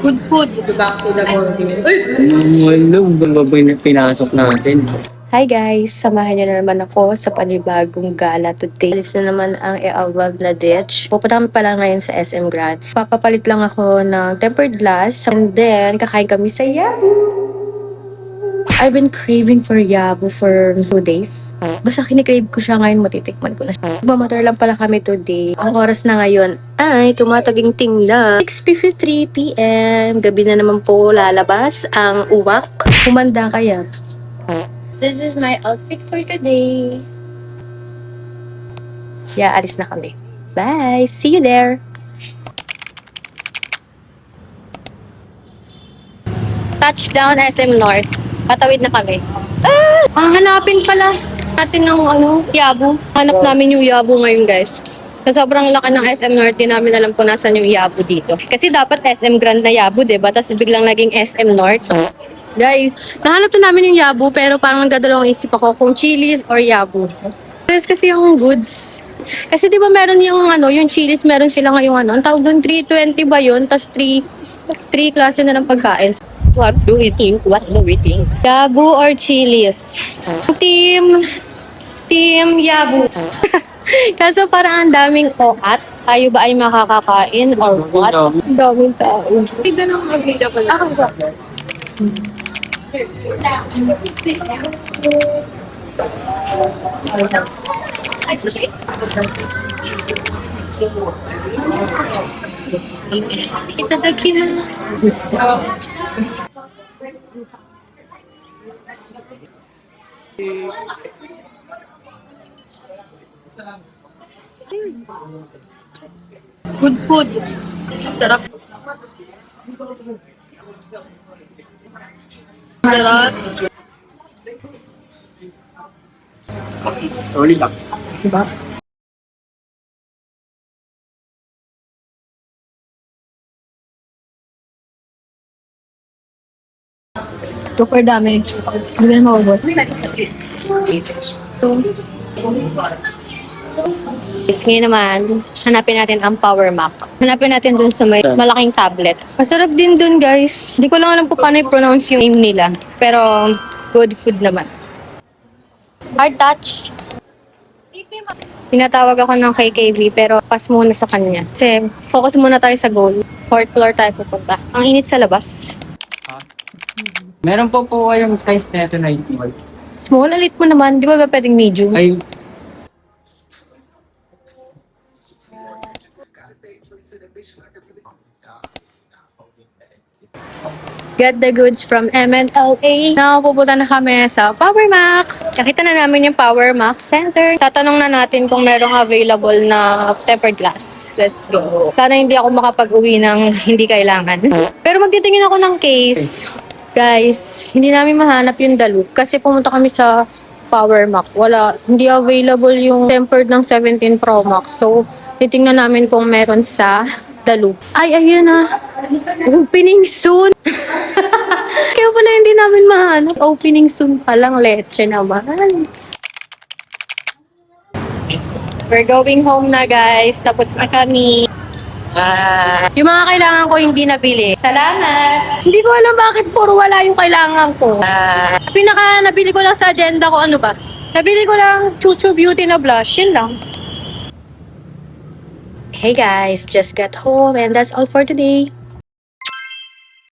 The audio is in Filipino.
Good food. Back to the morning. Walang babay na pinasok natin. Hi guys! Samahan niyo na naman ako sa panibagong gala today. Alis na naman ang i-love na ditch. Pupunta kami pala ngayon sa SM Grand. Papapalit lang ako ng tempered glass. And then, kakain kami sa Yabu. I've been craving for Yabu for 2 days. Basta kinikrave ko siya ngayon, matitikman ko na siya. Magmamotor lang pala kami today. Ang oras na ngayon ay tumataginting na 6:53 PM. Gabi na naman po lalabas ang uwak. Humanda kaya. This is my outfit for today. Yeah, alis na kami. Bye! See you there! Touchdown SM North. Patawid na kami. Hanapin pala natin ng Yabu. Hanap namin yung Yabu ngayon, guys. Sa sobrang laki ng SM North, di namin alam kung nasan yung Yabu dito. Kasi dapat SM Grand na Yabu, diba? Tapos biglang naging SM North. Guys, nahanap na namin yung Yabu pero parang nagdadalawang isip ako kung Chili's or Yabu. Kasi yung goods. Kasi di ba meron yung Chili's, meron sila ngayong ang tawag doon 320 ba yun? Tapos 3 klase na ng pagkain. What do we think? What do we think? Yabu or Chili's? Team Yabu. Kaso parang ang daming oat. Tayo ba ay makakakain or what? Ang daming tao. Tignan ang mag-meet pala. Good food. Sarap. Sarap. Sorry lang. Diba? Super damage. Hindi na mawawala. Ngayon naman, hanapin natin ang Power Mac. Hanapin natin dun sa may malaking tablet. Masarap din dun, guys. Hindi ko lang alam kung paano i-pronounce yung name nila. Pero, good food naman. Hard touch. Tinatawag ako ng KKB pero pass muna sa kanya. Kasi focus muna tayo sa goal. 4th floor tayo pupunta. Ang init sa labas. Meron po kayong size na ito na small. Small, alit mo naman. Di ba pwedeng medium? Ay, Get the goods from MNLA. Now, pupunta na kami sa Power Mac. Nakita na namin yung Power Mac Center. Tatanong na natin kung merong available na tempered glass. Let's go. Sana hindi ako makapag-uwi ng hindi kailangan. Pero magtitingin ako ng case. Guys, hindi namin mahanap yung Dalu kasi pumunta kami sa Power Mac. Wala, hindi available yung tempered ng 17 Pro Max. So, titingnan namin kung meron sa Dalu. Ay, ayun na. Opening soon. Kaya pala hindi namin mahanap. Opening soon pa lang. Leche naman. We're going home na, guys. Tapos na kami. Yung mga kailangan ko hindi nabili. Salamat! Hindi ko alam bakit puro wala yung kailangan ko. Pinaka nabili ko lang sa agenda ko, ano ba? Nabili ko lang Chuchu Beauty na blush. Yun lang. Hey guys, just got home and that's all for today.